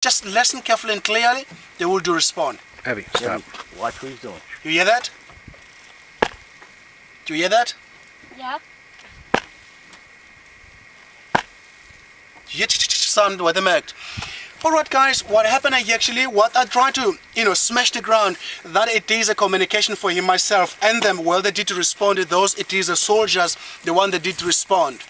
just listen carefully and clearly, they will do respond. Heavy, stop. Watch what he's doing. You hear that? Do you hear that? Yeah. You hear sound what they make. Alright guys, what happened actually, what I tried to, smash the ground, that it is a communication for him, myself, and them, well, they did to respond to those, it is the soldiers, the one that did to respond.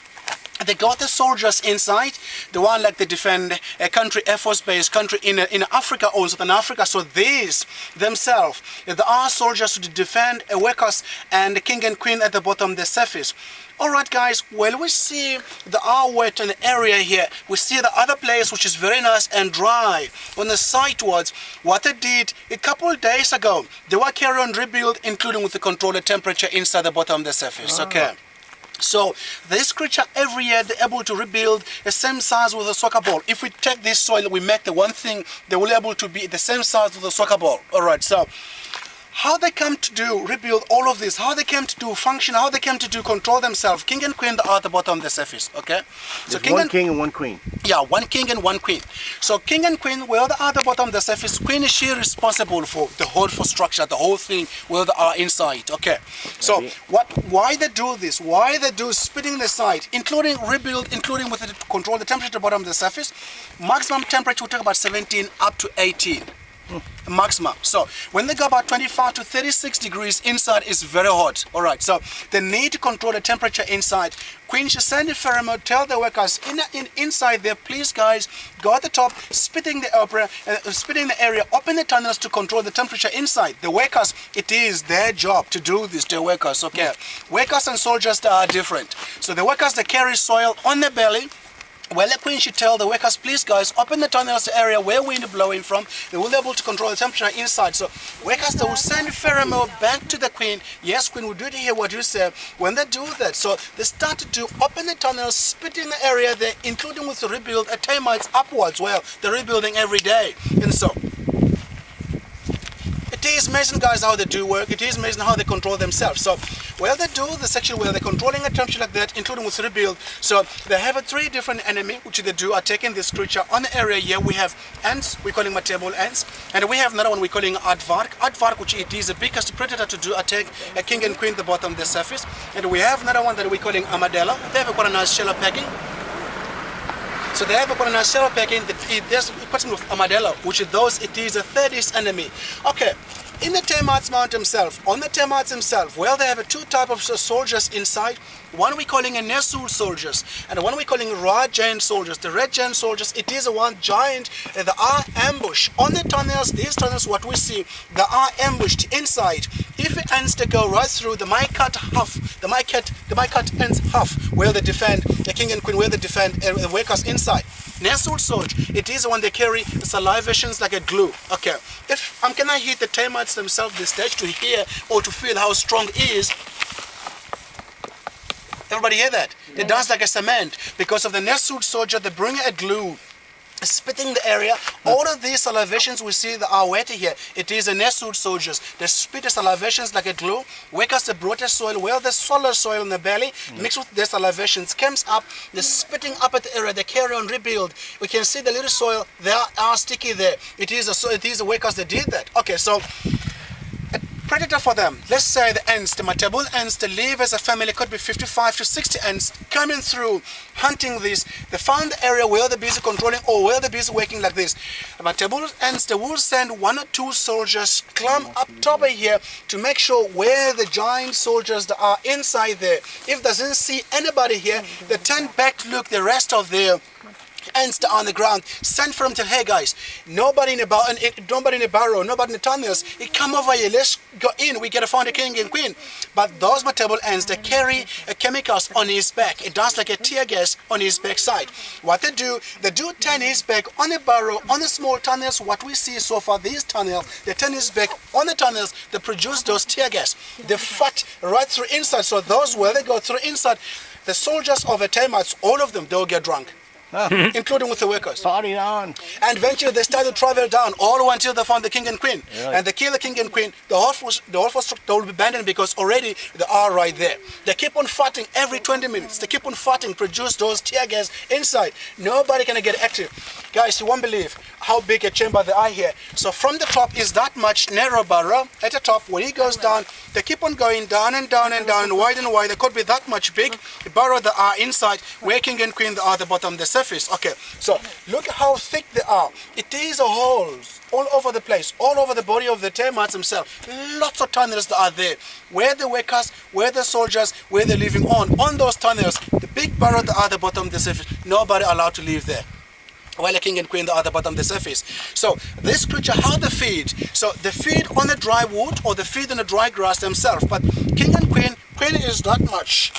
They got the soldiers inside, the one like they defend a country, Air Force base, country in Africa or Southern Africa. So these themselves, there are soldiers to defend workers and the king and queen at the bottom of the surface. Alright guys, well we see the wet an area here. We see the other place which is very nice and dry. On the sightwards, what they did a couple of days ago, they were carrying on rebuild, including with the controlled temperature inside the bottom of the surface. Okay. So this creature every year they're able to rebuild the same size with a soccer ball. If we take this soil, we make the one thing, they will be able to be the same size with a soccer ball. Alright, so how they come to do rebuild all of this, how they came to do function, how they came to do control themselves. King and queen are at the bottom of the surface, okay? So one king and one queen. Yeah, one king and one queen. So king and queen, well, they are at the bottom of the surface. Queen is she responsible for the whole structure, the whole thing, well, they are inside, okay? So why they do this? Why they do splitting the side, including rebuild, including with the control the temperature at the bottom of the surface. Maximum temperature will take about 17 up to 18. Maximum. So when they go about 25 to 36 degrees inside is very hot. Alright, so they need to control the temperature inside. Queen should send a pheromone, tell the workers inside there, please guys, go at the top, spitting the area, open the tunnels to control the temperature inside. The workers, it is their job to do this, the workers, okay? Workers and soldiers, they are different. So the workers, they carry soil on their belly. Well, the queen should tell the workers, please guys, open the tunnels, the area where wind is blowing from. They will be able to control the temperature inside. So workers, they will send pheromone back to the queen. Yes, queen, we do hear what you say. When they do that, so they started to open the tunnels, spit in the area there, including with the rebuild at termites upwards. Well, they're rebuilding every day. And so it is amazing, guys, how they do work. It is amazing how they control themselves. So, well, they do the section where they're controlling a temperature like that, including with rebuild. So, they have three different enemy, which they do, attacking this creature. On the area here, we have ants, we're calling table ants. And we have another one we're calling aardvark. Aardvark, which it is the biggest predator to do attack a king and queen at the bottom of the surface. And we have another one that we're calling armadillo. They have quite a nice shallow packing. So they have quite a nice shallow packing. There's a person with armadillo, which is those, it is a thirdest enemy. Okay. In the termites mount himself, on the termites himself, well, they have two types of soldiers inside. One we're calling a Nessul soldiers, and one we're calling red giant soldiers. The red giant soldiers, it is a one giant, they are ambushed. On the tunnels, these tunnels, what we see, they are ambushed inside. If the ants they go right through, they might cut half, they might cut ants half, where they defend the king and queen, where they defend the workers inside. Nessul soldier, it is the one they carry salivations like a glue. Okay, if can I hit the termites themselves this stage to hear or to feel how strong it is? Everybody hear that? They dance like a cement because of the Nessul soldier. They bring a glue, spitting the area. All of these salivations we see that are wet here, it is a Nessul soldiers. They spit the salivations like a glue. Workers they brought the soil, well, the solid soil in the belly, mixed with their salivations, comes up, they're spitting up at the area, they carry on rebuild. We can see the little soil, they are sticky there. It is the workers that did that. Okay, so predator for them, let's say the ants, the table ants, they live as a family, could be 55 to 60 ants coming through, hunting this. They found the area where they're busy controlling or where they're busy working like this. The table ants, they will send 1 or 2 soldiers climb up top of here to make sure where the giant soldiers that are inside there. If doesn't see anybody here, they turn back to look the rest of their ants on the ground, send for them to, hey guys, nobody in the barrow, nobody in the tunnels, come over here, let's go in, we gotta find the king and queen. But those table ants, they carry chemicals on his back. It does like a tear gas on his backside. What they do turn his back on the barrow, on the small tunnels. What we see so far, these tunnels, they turn his back on the tunnels, they produce those tear gas. They fight right through inside. So those where they go through inside, the soldiers of the termites, all of them, they'll get drunk. including with the workers. Party on. And eventually they started to travel down all the way until they found the king and queen. Really? And they kill the king and queen. The whole structure will be abandoned because already they are right there. They keep on fighting every 20 minutes. They keep on fighting, produce those tear gas inside. Nobody can get active. Guys, you won't believe how big a chamber they are here. So from the top is that much narrow barrow at the top. When he goes down, they keep on going down and down and down and wide. They could be that much big. The barrow that are inside, where king and queen they are at the bottom, the surface. Okay, so look how thick they are. It is holes all over the place, all over the body of the termites themselves. Lots of tunnels that are there. Where the workers, where the soldiers, where they're living on those tunnels, the big barrow that are at the bottom of the surface, nobody allowed to live there. While the king and queen are at the bottom of the surface. So this creature, how they feed? So they feed on the dry wood or they feed on the dry grass themselves. But king and queen is that much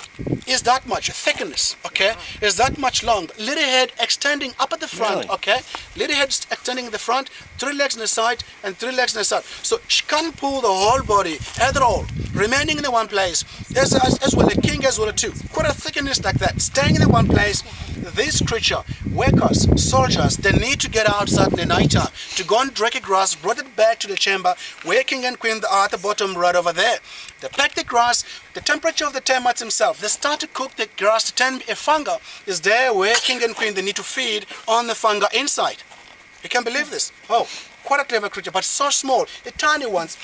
thickness, okay? Is that much long. Little head extending up at the front, Really? okay? Little head extending in the front, 3 legs on the side and 3 legs on the side. So she can't pull the whole body at all, remaining in the one place. As well the king as well too. Quite a thickness like that, staying in the one place. This creature, workers, soldiers, they need to get outside in the night time to go and drag a grass, brought it back to the chamber where king and queen are at the bottom right over there. They pack the grass, the temperature of the termites themselves, they start to cook the grass to turn a fungi is there where king and queen they need to feed on the fungi inside. You can believe this? Oh, quite a clever creature, but so small, the tiny ones.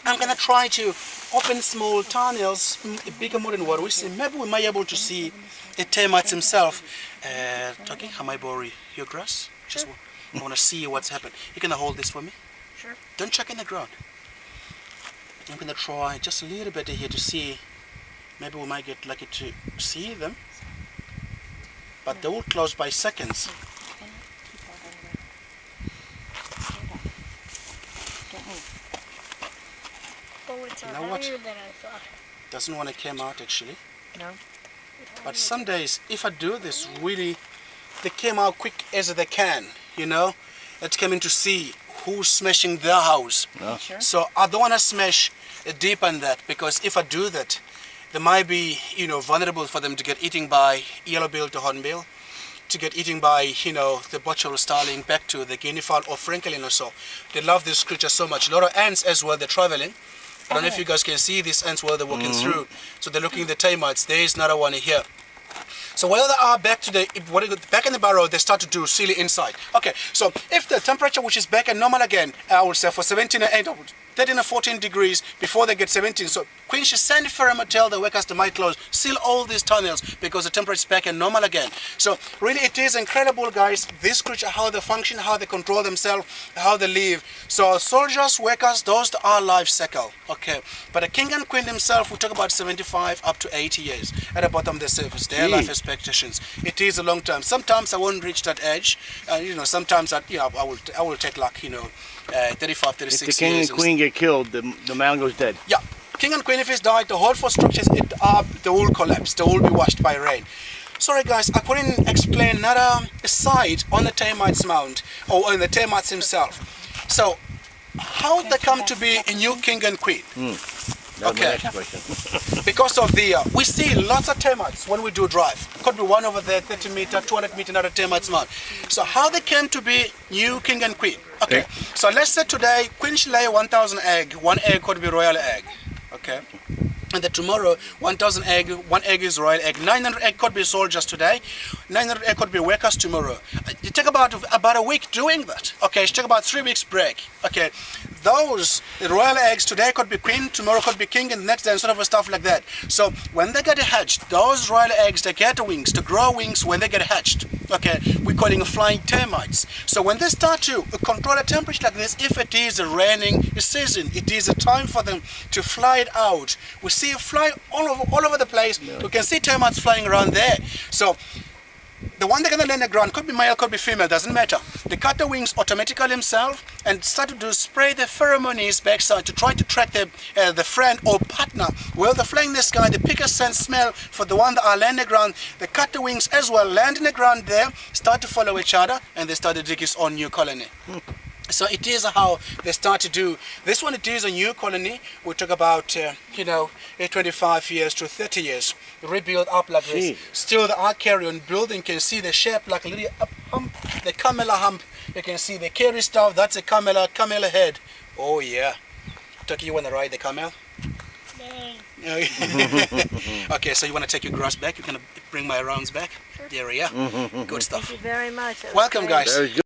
I'm going to try to open small tunnels, bigger more than what we see. Maybe we might be able to see the termites himself. Talking, how I borrow your grass? Just I want to see what's happened. You can hold this for me? Sure. Don't check in the ground. I'm going to try just a little bit here to see. Maybe we might get lucky to see them. But they will close by seconds. Oh, it's You know what? heavier than I thought. Doesn't want to come out actually. No. But some days, if I do this, really, they came out quick as they can, you know. Let's come in to see who's smashing their house. No. Sure. So I don't want to smash deep on that, because if I do that, they might be, you know, vulnerable for them to get eaten by yellow-billed to hornbill, to get eaten by, you know, the butcher starling back to the guinea fowl or francolin or so. They love this creature so much. A lot of ants as well, they're traveling. I don't know if you guys can see these ants while they're walking through. So they're looking at the termites. There is another one here. So while they are back to back in the barrow, they start to do silly inside. Okay, so if the temperature which is back at normal again, I would say for 17 or 8, 13 or 14 degrees before they get 17. So Queen should send pheromone, tell the workers to might close, seal all these tunnels because the temperature is back at normal again. So really it is incredible, guys, this creature, how they function, how they control themselves, how they live. So soldiers, workers, those are life cycle. Okay, but the king and queen themselves, we talk about 75 up to 80 years at the bottom of the surface. Their life expectations. It is a long time. Sometimes I won't reach that edge. You know, sometimes I will take like, you know, 35, 36 years. If the king and queen get killed, the mound goes dead. Yeah, king and queen, if it's died, the whole four structures, they will collapse. They will be washed by rain. Sorry guys, I couldn't explain another side on the termites mound, or on the termites himself. So, how they come to be a new king and queen? That's my next question. Because of the, we see lots of termites when we do drive. Could be one over there, 30 meter, 200 meter, another termites mound. So how they came to be new king and queen? Okay, so let's say today, queen should lay 1,000 egg. One egg could be royal egg. Okay. And then tomorrow, 1,000 egg, one egg is royal egg. 900 egg could be soldiers today. 900 egg could be workers tomorrow. You take about a week doing that. Okay, you take about 3 weeks break. Okay, those the royal eggs today could be queen, tomorrow could be king, and the next day and sort of stuff like that. So when they get hatched, those royal eggs, they get wings, to grow wings when they get hatched. Okay, we're calling flying termites. So when they start to control a temperature like this, if it is a raining season, it is a time for them to fly it out. We see it fly all over the place. Yeah. You can see termites flying around there. So the one they're going to land on the ground could be male, could be female, doesn't matter. They cut the wings automatically themselves and start to spray the pheromones backside to try to track the friend or partner. While they're flying this guy, they pick a scent smell for the one that are landing on the ground. They cut the wings as well, land in the ground there, start to follow each other, and they start to dig his own new colony. So it is how they start to do. This one, it is a new colony. We talk about, 25 years to 30 years. Rebuild up like this. Jeez. Still the Archarian building, can see the shape like a little hump, the camel hump. You can see they carry stuff. That's a camel head. Oh yeah. Turkey, you want to ride the camel? Dang. Okay, so you want to take your grass back? You're going to bring my rounds back? Sure. There we are. Good stuff. Thank you very much. That was Welcome, great. guys. Very good.